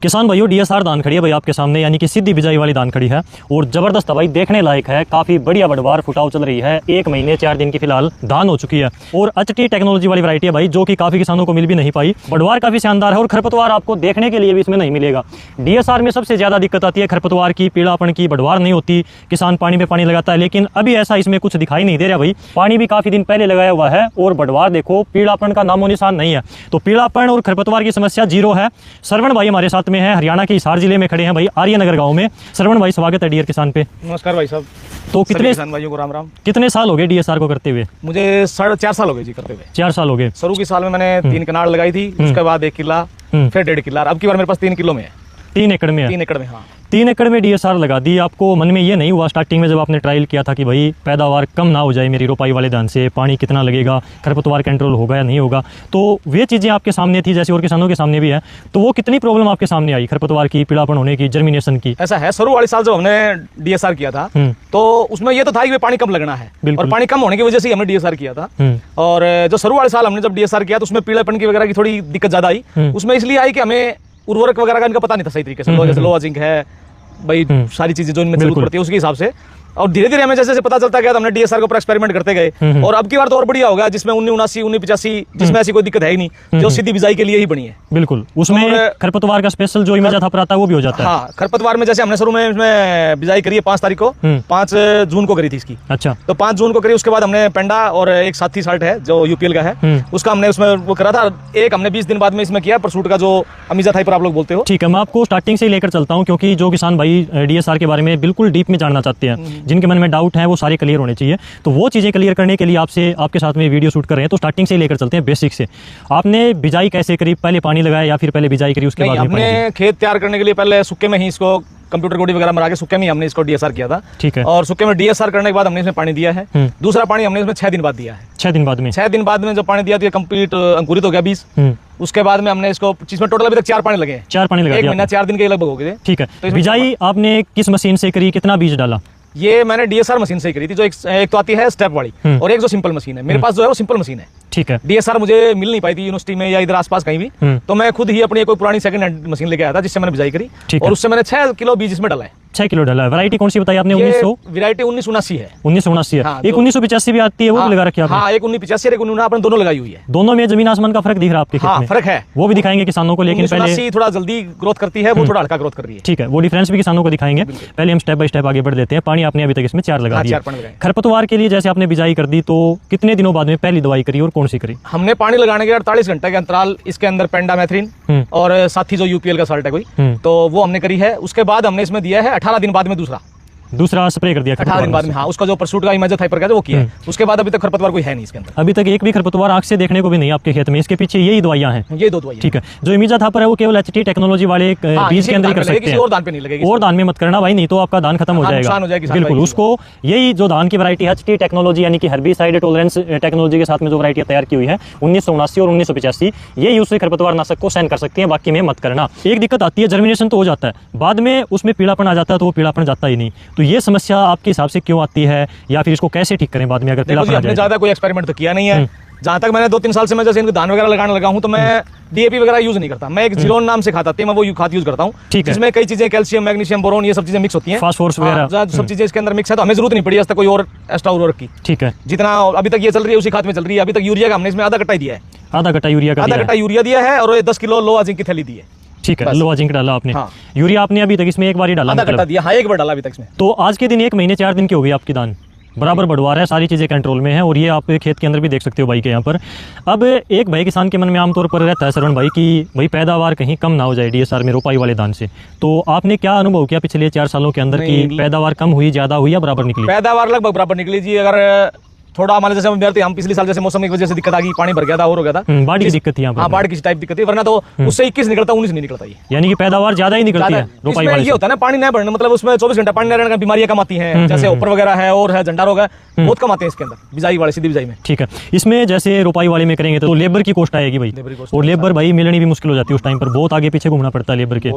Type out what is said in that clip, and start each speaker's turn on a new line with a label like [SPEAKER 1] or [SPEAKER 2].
[SPEAKER 1] किसान भाइयों, डीएसआर धान खड़ी है भाई आपके सामने, यानी कि सीधी बिजाई वाली धान खड़ी है और जबरदस्त है भाई, देखने लायक है। काफी बढ़िया बढ़वार फुटाव चल रही है। 1 महीने 4 दिन की फिलहाल धान हो चुकी है और एचटी टेक्नोलॉजी वाली वैरायटी है भाई, जो कि काफी किसानों को मिल भी नहीं पाई। बढ़वार काफी शानदार है और खरपतवार आपको देखने के लिए भी इसमें नहीं मिलेगा। डीएसआर में सबसे ज्यादा दिक्कत आती है खरपतवार की, पीड़ापन की। बढ़वार नहीं होती, किसान पानी में पानी लगाता है, लेकिन अभी ऐसा इसमें कुछ दिखाई नहीं दे रहा भाई। पानी भी काफी दिन पहले लगाया हुआ है और बढ़वार देखो, पीड़ापन का नामो निशान नहीं है। तो पीड़ापन और खरपतवार की समस्या जीरो है। श्रवण भाई हमारे साथ में है, हरियाणा के हिसार जिले में खड़े हैं भाई, आर्यनगर गांव में। श्रवण भाई, स्वागत है डीआर किसान पे।
[SPEAKER 2] नमस्कार भाई साहब।
[SPEAKER 1] तो कितने
[SPEAKER 2] किसान भाइयों को राम राम।
[SPEAKER 1] कितने साल हो गए डीएसआर को करते हुए?
[SPEAKER 2] मुझे 4.5 साल हो गए जी करते हुए।
[SPEAKER 1] 4 साल हो गए।
[SPEAKER 2] शुरू की साल में मैंने 3 कनाड़ लगाई थी, उसके बाद 1 किला, फिर 1.5 किला। अब की बार मेरे पास 3 किलो में है।
[SPEAKER 1] 3 एकड़ में है?
[SPEAKER 2] 3 एकड़ में, हाँ।
[SPEAKER 1] 3 एकड़ में डीएसआर लगा दी। आपको मन में ये नहीं हुआ स्टार्टिंग में जब आपने ट्रायल किया था कि भाई पैदावार कम ना हो जाए मेरी रोपाई वाले धान से, पानी कितना लगेगा, खरपतवार कंट्रोल होगा या नहीं होगा? तो वे चीज़ें आपके सामने थी, जैसे और किसानों के सामने भी है। तो वो कितनी प्रॉब्लम आपके सामने आई, खरपतवार की, पीड़ापन होने की, जर्मिनेशन की?
[SPEAKER 2] ऐसा है, शुरू वाली साल जब हमने डीएसआर किया था तो उसमें ये तो था कि पानी कम लगना है, और पानी कम होने की वजह से हमने डीएसआर किया था। और जो शुरू वाले साल हमने जब डीएसआर किया तो उसमें पीड़ापन की वगैरह की थोड़ी दिक्कत ज्यादा आई। उसमें इसलिए आई कि हमें उर्वरक वगैरह का इनका पता नहीं था सही तरीके से। जैसे लोहा जिंक है भाई, सारी चीजें जो इनमें जरूरत पड़ती है उसके हिसाब से। और धीरे धीरे हमें जैसे जैसे पता चलता गया तो हमने डीएसआर के ऊपर एक्सपेरिमेंट करते गए। और अब की बार तो और बढ़िया होगा, जिसमें 1979, 1985 जिसमें ऐसी कोई दिक्कत है ही नहीं, जो सीधी बिजाई के लिए ही बनी है।
[SPEAKER 1] बिल्कुल, उसमें खरपतवार का स्पेशल जो इमेज आता है वो भी हो जाता है।
[SPEAKER 2] हाँ, खरपतवार में जैसे हमने शुरू में इसमें बिजाई करी है 5 तारीख को, 5 जून को करी थी इसकी।
[SPEAKER 1] अच्छा।
[SPEAKER 2] तो 5 जून को करी, उसके बाद हमने पेंडा और एक साथी साल्ट है जो यूपीएल का है, उसका हमने उसमें वो करा था। एक हमने 20 दिन बाद में इसमें किया परसूट का, जो अमीजा थाई पर आप लोग बोलते हो।
[SPEAKER 1] ठीक है, मैं आपको स्टार्टिंग से ही लेकर चलता हूँ, क्योंकि जो किसान भाई डीएसआर के बारे में बिल्कुल डीप में जानना चाहते हैं, जिनके मन में डाउट है, वो सारे क्लियर होने चाहिए। तो वो चीज़ें क्लियर करने के लिए आपके साथ में वीडियो शूट कर रहे हैं। तो स्टार्टिंग से ही लेकर चलते हैं, बेसिक से। आपने बिजाई कैसे करी? पहले पानी लगाया या फिर पहले बिजाई करी उसके बाद?
[SPEAKER 2] हमने खेत तैयार करने के लिए पहले सूखे में ही इसको कंप्यूटर कोडी वगैरह मरा के सूखे में ही हमने इसको डीएसआर किया था।
[SPEAKER 1] ठीक है।
[SPEAKER 2] और सूखे में डीएसआर करने के बाद हमने इसमें पानी दिया है। दूसरा पानी हमने इसमें 6 दिन बाद दिया है।
[SPEAKER 1] 6 दिन बाद में?
[SPEAKER 2] 6 दिन बाद में जो पानी दिया तो ये कंप्लीट अंकुरित हो गया बीज। उसके बाद में हमने इसको, जिसमें टोटल अभी तक 4 पानी लगे हैं।
[SPEAKER 1] 4 पानी लगा दिया?
[SPEAKER 2] 1 महीना 4 दिन के लगभग हो गए।
[SPEAKER 1] ठीक है। बिजाई आपने किस मशीन से करी, कितना बीज डाला?
[SPEAKER 2] ये मैंने डीएसआर मशीन से ही करी थी, जो एक तो आती है स्टेप वाली, और एक जो सिंपल मशीन है। मेरे पास जो है वो सिंपल मशीन है।
[SPEAKER 1] ठीक है।
[SPEAKER 2] डीएसआर मुझे मिल नहीं पाई थी यूनिवर्सिटी में या इधर आसपास कहीं भी, तो मैं खुद ही अपनी कोई पुरानी सेकंड हैंड मशीन लेके आया था, जिससे मैंने बिजाई करी। और उससे मैंने 6 किलो बीज इसमें डाला है। 6
[SPEAKER 1] किलो डाला है। वैरायटी कौन सी बताई आपने? 1900?
[SPEAKER 2] वैरायटी 1979 है।
[SPEAKER 1] 1979 है। एक 1985 भी आती है, वो भी लगा रखी है आपने?
[SPEAKER 2] हाँ, एक 1985 और एक 1979 आपने दोनों लगाई हुई है।
[SPEAKER 1] दोनों में जमीन आसमान का फर्क दिख रहा है आपके खेत में?
[SPEAKER 2] हाँ, फर्क है।
[SPEAKER 1] वो भी दिखाएंगे किसानों को, लेकिन पहले
[SPEAKER 2] थोड़ा जल्दी ग्रोथ करती है, वो थोड़ा हल्का ग्रोथ कर रही है।
[SPEAKER 1] ठीक है, वो डिफरेंस भी किसानों को दिखाएंगे। पहले हम स्टेप बाय स्टेप आगे बढ़ देते हैं। पानी आपने अभी तक इसमें 4 लगा दिया। खरपतवार के लिए जैसे आपने बिजाई कर दी, तो कितने दिनों बाद में पहली दवाई करी और कौन सी करी?
[SPEAKER 2] हमने पानी लगाने के 48 घंटे के अंतराल इसके अंदर पेंडामेथ्रिन और साथी जो यूपीएल का साल्ट है कोई, तो वो हमने करी है। उसके बाद हमने इसमें दिया है 18 दिन बाद में दूसरा स्प्रे कर दिया
[SPEAKER 1] 18
[SPEAKER 2] दिन बाद में। हाँ, उसका जो परसूट का इमेज थाई पर वो किया है। उसके बाद अभी तक खरपतवार कोई है नहीं इसके अंदर।
[SPEAKER 1] अभी तक एक भी खरपतवार आंख से देखने को भी नहीं आपके खेत में। इसके पीछे यही दवाइयां हैं?
[SPEAKER 2] ये 2 दवाइयां।
[SPEAKER 1] ठीक है। जो इमीजा था पर है वो केवल एचटी टेक्नोलॉजी वाले बीज के अंदर ही कर सकते हैं,
[SPEAKER 2] और धान पे नहीं लगेगी।
[SPEAKER 1] और धान में मत करना भाई, नहीं तो आपका धान खत्म हो जाएगा। बिल्कुल, उसको यही जो धान की वैरायटी है एचटी टेक्नोलॉजी, यानी कि हर्बिसाइड टॉलरेंस टेक्नोलॉजी के साथ में जो वैरायटी तैयार की हुई है 1979 और 1985, ये यूज से खरपतवार नाशक को सहन कर सकती है, बाकी में मत करना। एक दिक्कत आती है, जर्मिनेशन तो हो जाता है, बाद में उसमें पीड़ापन आ जाता है, तो वो पीड़ापन जाता ही नहीं। तो ये समस्या आपके हिसाब से क्यों आती है, या फिर इसको कैसे ठीक करें बाद में अगर पीड़ापन आ जाए?
[SPEAKER 2] ज्यादा कोई एक्सपेरिमेंट तो किया नहीं है। जहां तक मैंने 2-3 साल से मैं जैसे इनको धान वगैरह लगाने लगा हूं, तो मैं डीएपी वगैरह यूज नहीं करता। मैं एक जीरोन नाम से खाता मैं वो खाद यूज करता हूं, जिसमें कई चीजें कैल्शियम, मैग्नीशियम, बोरोन, ये सब चीजें मिक्स होती हैं,
[SPEAKER 1] फास्फोरस वगैरह
[SPEAKER 2] सब चीजें इसके अंदर मिक्स है। तो हमें जरूरत नहीं पड़ी आज तक कोई और एक्स्ट्रा उर्वरक की।
[SPEAKER 1] ठीक है।
[SPEAKER 2] जितना अभी तक ये चल रही है उसी खाद में चल रही है। अभी तक यूरिया का हमने इसमें आधा कट्टा दिया है।
[SPEAKER 1] आधा कट्टा यूरिया का?
[SPEAKER 2] आधा कट्टा यूरिया दिया है, और 10 किलो लोहा जिंक की थैली दी है।
[SPEAKER 1] ठीक है, लोहा जिंक डाला आपने।
[SPEAKER 2] हाँ।
[SPEAKER 1] यूरिया आपने अभी तक इसमें एक बार ही डाला?
[SPEAKER 2] आधा कट्टा दिया। हाँ, एक बार डाला अभी तक इसमें।
[SPEAKER 1] तो आज के दिन 1 महीने 4 दिन की हो गई आपकी धान, बराबर बढ़वार है, सारी चीज़ें कंट्रोल में है, और ये आप खेत के अंदर भी देख सकते हो भाई के यहाँ पर। अब एक भाई किसान के मन में आमतौर पर रहता है श्रवण भाई कि भाई पैदावार कहीं कम ना हो जाए डीएसआर में रोपाई वाले धान से। तो आपने क्या अनुभव किया पिछले 4 सालों के अंदर की पैदावार कम हुई, ज़्यादा हुई या बराबर निकली?
[SPEAKER 2] पैदावार लगभग बराबर निकली जी। अगर थोड़ा हमारे जैसे हम पिछले साल जैसे मौसम की वजह से दिक्कत आ गई, पानी भर गया था और हो गया था,
[SPEAKER 1] बाढ़ की दिक्कत थी यहाँ पर।
[SPEAKER 2] हाँ, बाढ़ की टाइप दिक्कत थी, वरना तो उससे 21 निकलता, 19 नहीं निकलता।
[SPEAKER 1] यानी कि पैदावार ज्यादा ही निकलती है रोपाई वाले।
[SPEAKER 2] ये होता है ना, पानी नहीं भरने मतलब उसमें 24 घंटा पानी नहीं रहने का बीमारियां कम आती हैं, जैसे ऊपर वगैरह है और है झंडा रोग है, बहुत कम आते हैं इसके अंदर बिजाई वाले, सीधी बिजाई में।
[SPEAKER 1] ठीक है। इसमें जैसे रोपाई वाले में करेंगे तो लेबर की कॉस्ट आएगी भाई, और लेबर भाई मिलनी भी मुश्किल हो जाती है उस टाइम पर, बहुत आगे पीछे घूमना पड़ता है लेबर के।